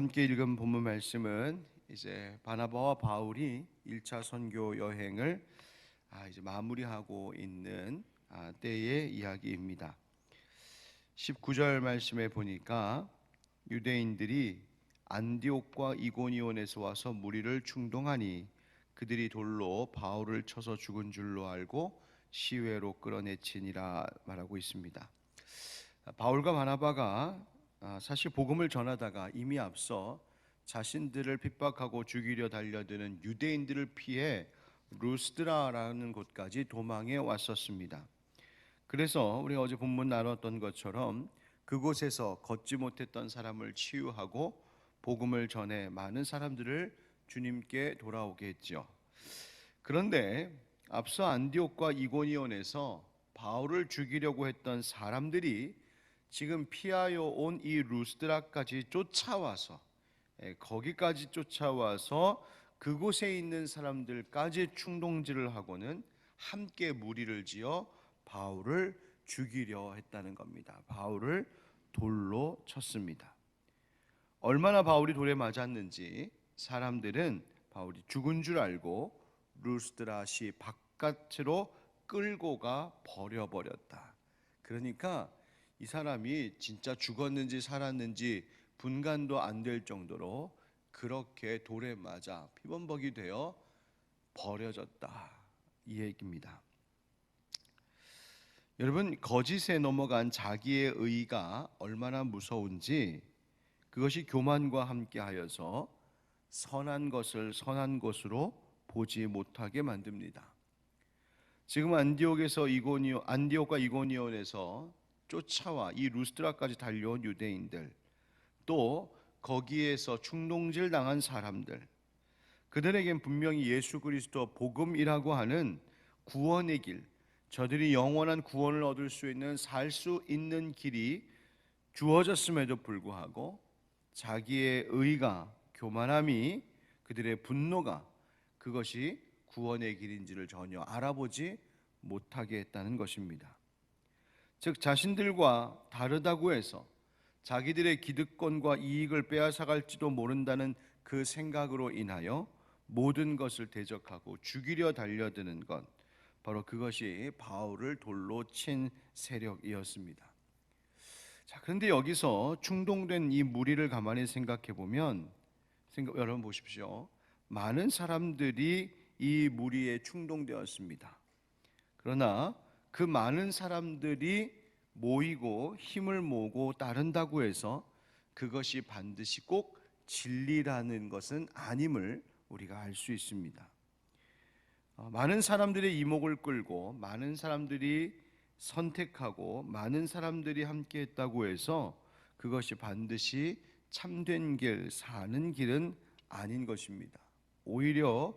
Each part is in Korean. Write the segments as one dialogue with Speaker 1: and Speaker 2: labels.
Speaker 1: 함께 읽은 본문 말씀은 이제 바나바와 바울이 1차 선교 여행을 이제 마무리하고 있는 때의 이야기입니다. 19절 말씀에 보니까 유대인들이 안디옥과 이고니온에서 와서 무리를 충동하니 그들이 돌로 바울을 쳐서 죽은 줄로 알고 시외로 끌어내치니라 말하고 있습니다. 바울과 바나바가 사실 복음을 전하다가 이미 앞서 자신들을 핍박하고 죽이려 달려드는 유대인들을 피해 루스드라라는 곳까지 도망해 왔었습니다. 그래서 우리가 어제 본문 나눴던 것처럼 그곳에서 걷지 못했던 사람을 치유하고 복음을 전해 많은 사람들을 주님께 돌아오게 했죠. 그런데 앞서 안디옥과 이고니온에서 바울을 죽이려고 했던 사람들이 지금 피하여 온 이 루스드라까지 쫓아와서 거기까지 쫓아와서 그곳에 있는 사람들까지 충동질을 하고는 함께 무리를 지어 바울을 죽이려 했다는 겁니다. 바울을 돌로 쳤습니다. 얼마나 바울이 돌에 맞았는지 사람들은 바울이 죽은 줄 알고 루스드라시 바깥으로 끌고 가 버려버렸다. 그러니까 이 사람이 진짜 죽었는지 살았는지 분간도 안 될 정도로 그렇게 돌에 맞아 피범벅이 되어 버려졌다, 이 얘기입니다. 여러분, 거짓에 넘어간 자기의 의가 얼마나 무서운지 그것이 교만과 함께하여서 선한 것을 선한 것으로 보지 못하게 만듭니다. 지금 안디옥과 이고니온에서 쫓아와 이 루스드라까지 달려온 유대인들, 또 거기에서 충동질 당한 사람들, 그들에겐 분명히 예수 그리스도 복음이라고 하는 구원의 길, 저들이 영원한 구원을 얻을 수 있는 살 수 있는 길이 주어졌음에도 불구하고 자기의 의가, 교만함이, 그들의 분노가 그것이 구원의 길인지를 전혀 알아보지 못하게 했다는 것입니다. 즉 자신들과 다르다고 해서 자기들의 기득권과 이익을 빼앗아갈지도 모른다는 그 생각으로 인하여 모든 것을 대적하고 죽이려 달려드는 것, 바로 그것이 바울을 돌로 친 세력이었습니다. 자, 그런데 여기서 충동된 이 무리를 가만히 생각해 보면, 여러분 보십시오. 많은 사람들이 이 무리에 충동되었습니다. 그러나 그 많은 사람들이 모이고 힘을 모으고 따른다고 해서 그것이 반드시 꼭 진리라는 것은 아님을 우리가 알 수 있습니다. 많은 사람들의 이목을 끌고 많은 사람들이 선택하고 많은 사람들이 함께 했다고 해서 그것이 반드시 참된 길, 사는 길은 아닌 것입니다. 오히려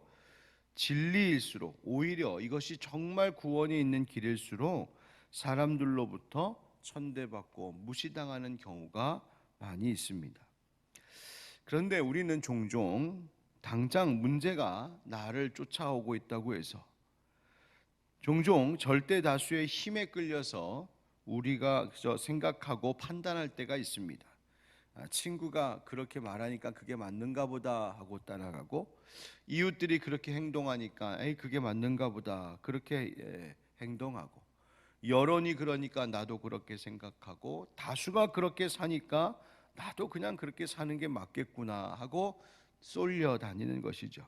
Speaker 1: 진리일수록, 오히려 이것이 정말 구원이 있는 길일수록 사람들로부터 천대받고 무시당하는 경우가 많이 있습니다. 그런데 우리는 종종 당장 문제가 나를 쫓아오고 있다고 해서, 종종 절대 다수의 힘에 끌려서 우리가 생각하고 판단할 때가 있습니다. 친구가 그렇게 말하니까 그게 맞는가 보다 하고 따라가고, 이웃들이 그렇게 행동하니까 에이 그게 맞는가 보다 그렇게 행동하고, 여론이 그러니까 나도 그렇게 생각하고, 다수가 그렇게 사니까 나도 그냥 그렇게 사는 게 맞겠구나 하고 쏠려 다니는 것이죠.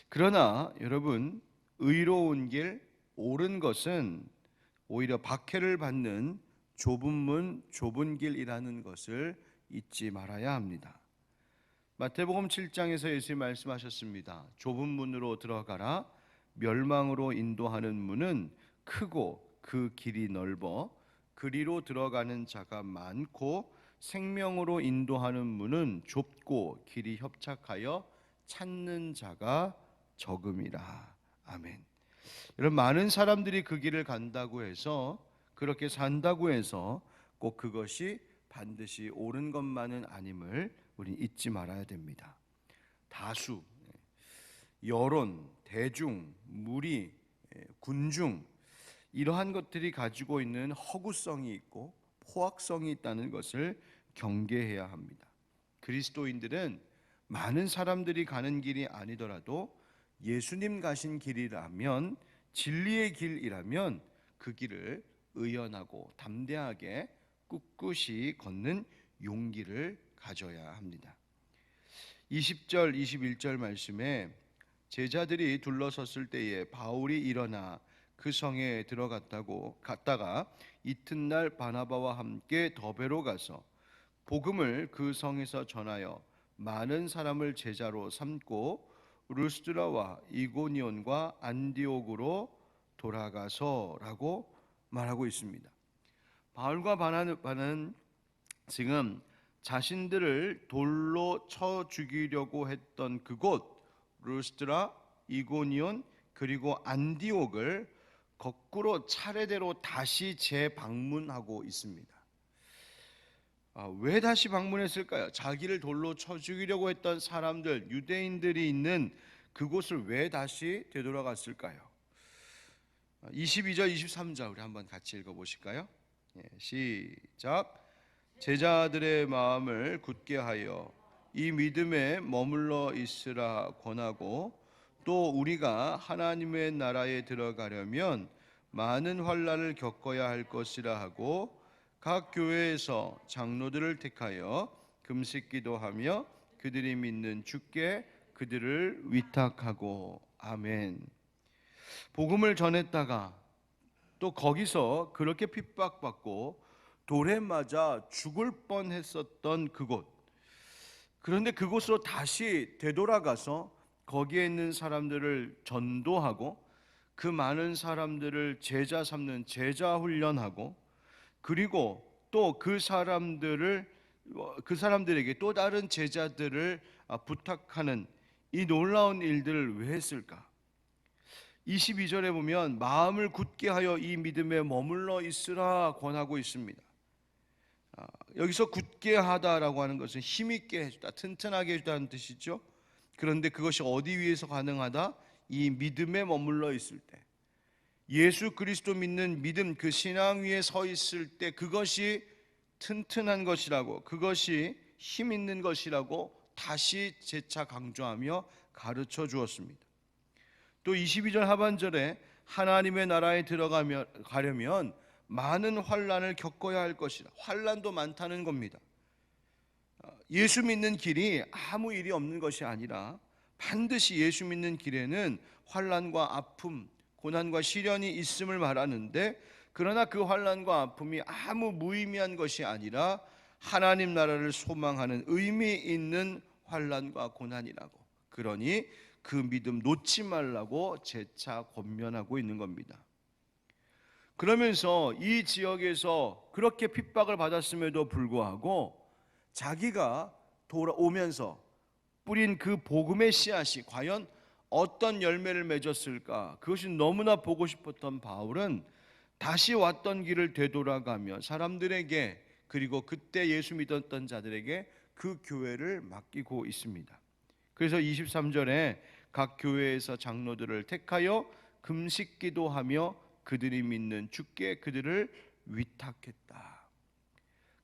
Speaker 1: 그러나 여러분, 의로운 길, 옳은 것은 오히려 박해를 받는 좁은 문, 좁은 길이라는 것을 잊지 말아야 합니다. 마태복음 7장에서 예수님이 말씀하셨습니다. 좁은 문으로 들어가라. 멸망으로 인도하는 문은 크고 그 길이 넓어 그리로 들어가는 자가 많고, 생명으로 인도하는 문은 좁고 길이 협착하여 찾는 자가 적음이라. 아멘. 여러분, 많은 사람들이 그 길을 간다고 해서, 그렇게 산다고 해서 꼭 그것이 반드시 옳은 것만은 아님을 우리 잊지 말아야 됩니다. 다수, 여론, 대중, 무리, 군중, 이러한 것들이 가지고 있는 허구성이 있고 포악성이 있다는 것을 경계해야 합니다. 그리스도인들은 많은 사람들이 가는 길이 아니더라도 예수님 가신 길이라면, 진리의 길이라면 그 길을 의연하고 담대하게 꿋꿋이 걷는 용기를 가져야 합니다. 20절 21절 말씀에 제자들이 둘러섰을 때에 바울이 일어나 그 성에 갔다가 이튿날 바나바와 함께 더베로 가서 복음을 그 성에서 전하여 많은 사람을 제자로 삼고 루스드라와 이고니온과 안디옥으로 돌아가서라고 말하고 있습니다. 바울과 바나바는 지금 자신들을 돌로 쳐 죽이려고 했던 그곳 루스드라, 이고니온 그리고 안디옥을 거꾸로 차례대로 다시 재방문하고 있습니다. 왜 다시 방문했을까요? 자기를 돌로 쳐 죽이려고 했던 사람들, 유대인들이 있는 그곳을 왜 다시 되돌아갔을까요? 22절 23절 우리 한번 같이 읽어보실까요? 시작. 제자들의 마음을 굳게 하여 이 믿음에 머물러 있으라 권하고, 또 우리가 하나님의 나라에 들어가려면 많은 환난을 겪어야 할 것이라 하고, 각 교회에서 장로들을 택하여 금식 기도하며 그들이 믿는 주께 그들을 위탁하고. 아멘. 복음을 전했다가 또 거기서 그렇게 핍박받고 돌에 맞아 죽을 뻔했었던 그곳, 그런데 그곳으로 다시 되돌아가서 거기에 있는 사람들을 전도하고 그 많은 사람들을 제자 삼는 제자 훈련하고, 그리고 또 그 사람들에게 또 다른 제자들을 부탁하는 이 놀라운 일들을 왜 했을까? 22절에 보면 마음을 굳게 하여 이 믿음에 머물러 있으라 권하고 있습니다. 여기서 굳게 하다라고 하는 것은 힘있게 해주다, 튼튼하게 해주다는 뜻이죠. 그런데 그것이 어디 위에서 가능하다? 이 믿음에 머물러 있을 때, 예수 그리스도 믿는 믿음, 그 신앙 위에 서 있을 때 그것이 튼튼한 것이라고, 그것이 힘 있는 것이라고 다시 재차 강조하며 가르쳐 주었습니다. 또 22절 하반절에 하나님의 나라에 가려면 많은 환난을 겪어야 할 것이라, 환난도 많다는 겁니다. 예수 믿는 길이 아무 일이 없는 것이 아니라 반드시 예수 믿는 길에는 환난과 아픔, 고난과 시련이 있음을 말하는데, 그러나 그 환난과 아픔이 아무 무의미한 것이 아니라 하나님 나라를 소망하는 의미 있는 환난과 고난이라고, 그러니 그 믿음 놓지 말라고 재차 권면하고 있는 겁니다. 그러면서 이 지역에서 그렇게 핍박을 받았음에도 불구하고 자기가 돌아오면서 뿌린 그 복음의 씨앗이 과연 어떤 열매를 맺었을까, 그것이 너무나 보고 싶었던 바울은 다시 왔던 길을 되돌아가며 사람들에게, 그리고 그때 예수 믿었던 자들에게 그 교회를 맡기고 있습니다. 그래서 23절에 각 교회에서 장로들을 택하여 금식 기도하며 그들이 믿는 주께 그들을 위탁했다.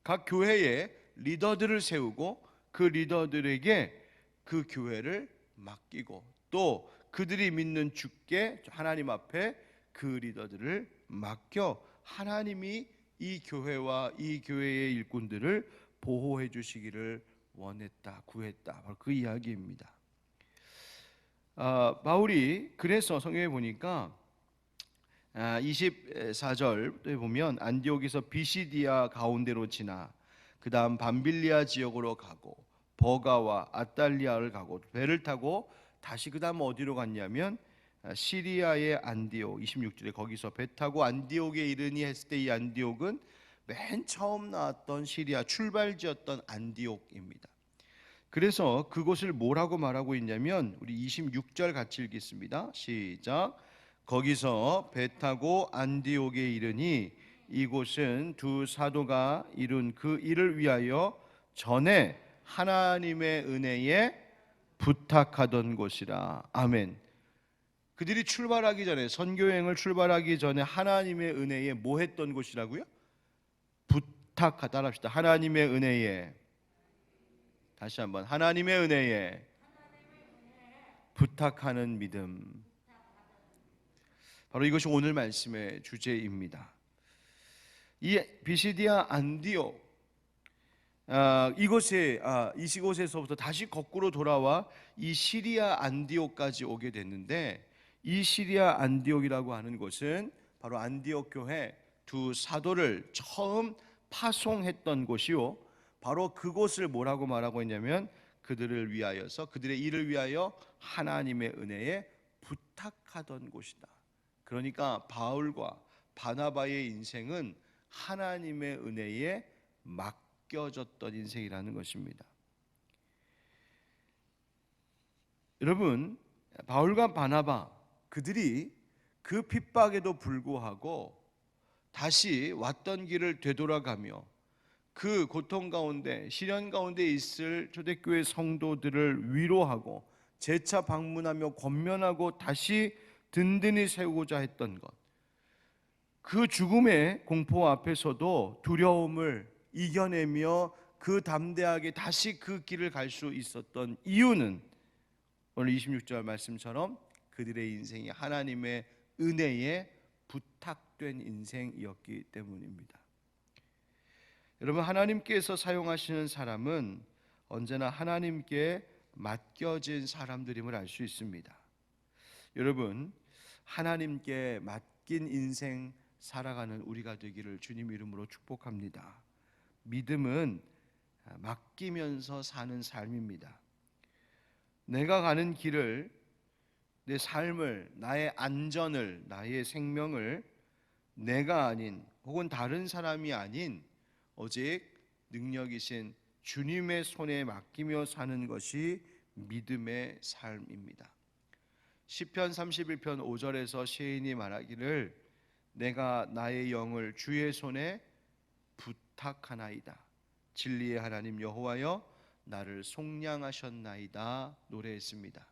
Speaker 1: 각 교회에 리더들을 세우고 그 리더들에게 그 교회를 맡기고, 또 그들이 믿는 주께, 하나님 앞에 그 리더들을 맡겨 하나님이 이 교회와 이 교회의 일꾼들을 보호해 주시기를 원했다, 구했다, 바로 그 이야기입니다. 바울이 그래서 성경에 보니까 24절에 보면 안디옥에서 비시디아 가운데로 지나 그 다음 밤빌리아 지역으로 가고 버가와 아탈리아를 가고 배를 타고 다시 그 다음 어디로 갔냐면 시리아의 안디옥, 26절에 거기서 배 타고 안디옥에 이르니 했을 때 이 안디옥은 맨 처음 나왔던 시리아 출발지였던 안디옥입니다. 그래서 그곳을 뭐라고 말하고 있냐면 우리 26절 같이 읽겠습니다. 시작. 거기서 배 타고 안디옥에 이르니 이곳은 두 사도가 이룬 그 일을 위하여 전에 하나님의 은혜에 부탁하던 곳이라. 아멘. 그들이 출발하기 전에, 선교여행을 출발하기 전에 하나님의 은혜에 뭐 했던 곳이라고요? 부탁하다 합시다. 하나님의 은혜에. 다시 한번 하나님의 은혜에 부탁하는 믿음. 바로 이것이 오늘 말씀의 주제입니다. 이 비시디아 안디옥 이곳에서부터 다시 거꾸로 돌아와 이 시리아 안디옥까지 오게 됐는데, 이 시리아 안디옥이라고 하는 곳은 바로 안디옥 교회 두 사도를 처음 파송했던 곳이요, 바로 그곳을 뭐라고 말하고 있냐면 그들을 위하여서, 그들의 일을 위하여 하나님의 은혜에 부탁하던 곳이다. 그러니까 바울과 바나바의 인생은 하나님의 은혜에 맡겨졌던 인생이라는 것입니다. 여러분, 바울과 바나바 그들이 그 핍박에도 불구하고 다시 왔던 길을 되돌아가며 그 고통 가운데, 시련 가운데 있을 초대교회 성도들을 위로하고 재차 방문하며 권면하고 다시 든든히 세우고자 했던 것, 그 죽음의 공포 앞에서도 두려움을 이겨내며 그 담대하게 다시 그 길을 갈 수 있었던 이유는 오늘 26절 말씀처럼 그들의 인생이 하나님의 은혜에 부탁된 인생이었기 때문입니다. 여러분, 하나님께서 사용하시는 사람은 언제나 하나님께 맡겨진 사람들임을 알 수 있습니다. 여러분, 하나님께 맡긴 인생 살아가는 우리가 되기를 주님 이름으로 축복합니다. 믿음은 맡기면서 사는 삶입니다. 내가 가는 길을, 내 삶을, 나의 안전을, 나의 생명을 내가 아닌, 혹은 다른 사람이 아닌 오직 능력이신 주님의 손에 맡기며 사는 것이 믿음의 삶입니다. 시편 31편 5절에서 시인이 말하기를 내가 나의 영을 주의 손에 부탁하나이다. 진리의 하나님 여호와여 나를 속량하셨나이다 노래했습니다.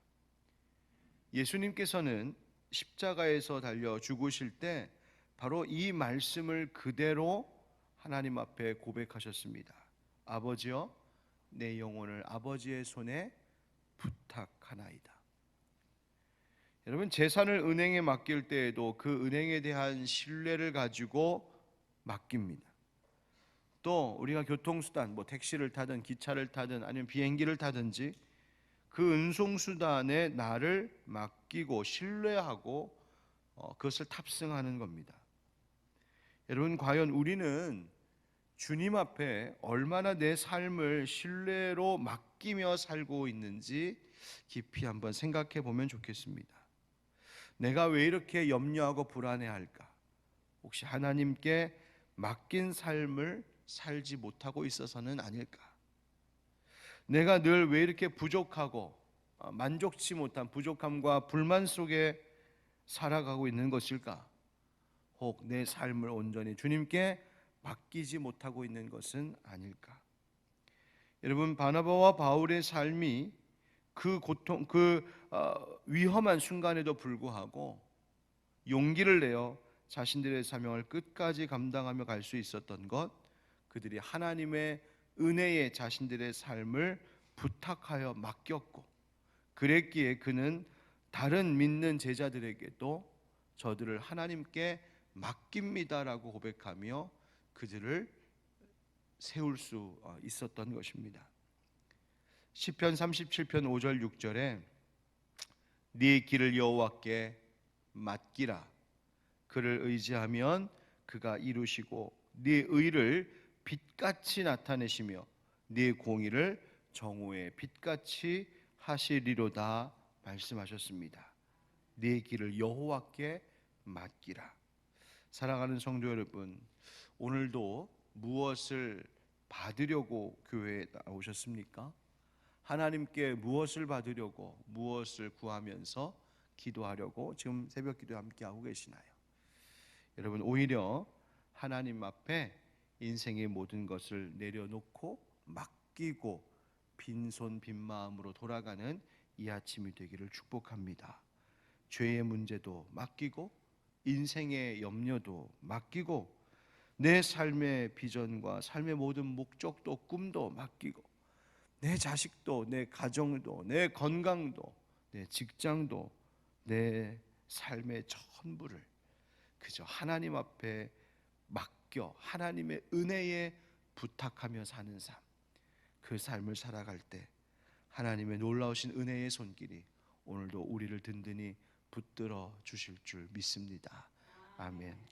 Speaker 1: 예수님께서는 십자가에서 달려 죽으실 때 바로 이 말씀을 그대로 하나님 앞에 고백하셨습니다. 아버지여 내 영혼을 아버지의 손에 부탁하나이다. 여러분, 재산을 은행에 맡길 때에도 그 은행에 대한 신뢰를 가지고 맡깁니다. 또 우리가 교통수단, 택시를 타든 기차를 타든 아니면 비행기를 타든지 그 운송수단에 나를 맡기고 신뢰하고 그것을 탑승하는 겁니다. 여러분, 과연 우리는 주님 앞에 얼마나 내 삶을 신뢰로 맡기며 살고 있는지 깊이 한번 생각해 보면 좋겠습니다. 내가 왜 이렇게 염려하고 불안해할까? 혹시 하나님께 맡긴 삶을 살지 못하고 있어서는 아닐까? 내가 늘 왜 이렇게 부족하고 만족치 못한 부족함과 불만 속에 살아가고 있는 것일까? 혹 내 삶을 온전히 주님께 맡기지 못하고 있는 것은 아닐까? 여러분, 바나바와 바울의 삶이 그 고통, 위험한 순간에도 불구하고 용기를 내어 자신들의 사명을 끝까지 감당하며 갈 수 있었던 것, 그들이 하나님의 은혜에 자신들의 삶을 부탁하여 맡겼고, 그랬기에 그는 다른 믿는 제자들에게도 저들을 하나님께 맡깁니다라고 고백하며 그들을 세울 수 있었던 것입니다. 시편 37편 5절 6절에 네 길을 여호와께 맡기라. 그를 의지하면 그가 이루시고 네 의를 빛같이 나타내시며 네 공의를 정오의 빛같이 하시리로다 말씀하셨습니다. 네 길을 여호와께 맡기라. 사랑하는 성도 여러분, 오늘도 무엇을 받으려고 교회에 나오셨습니까? 하나님께 무엇을 받으려고, 무엇을 구하면서 기도하려고 지금 새벽 기도에 함께 하고 계시나요? 여러분, 오히려 하나님 앞에 인생의 모든 것을 내려놓고 맡기고 빈손 빈마음으로 돌아가는 이 아침이 되기를 축복합니다. 죄의 문제도 맡기고 인생의 염려도 맡기고 내 삶의 비전과 삶의 모든 목적도 꿈도 맡기고 내 자식도, 내 가정도, 내 건강도, 내 직장도, 내 삶의 전부를 그저 하나님 앞에 맡겨 하나님의 은혜에 부탁하며 사는 삶, 그 삶을 살아갈 때 하나님의 놀라우신 은혜의 손길이 오늘도 우리를 든든히 붙들어 주실 줄 믿습니다. 아멘.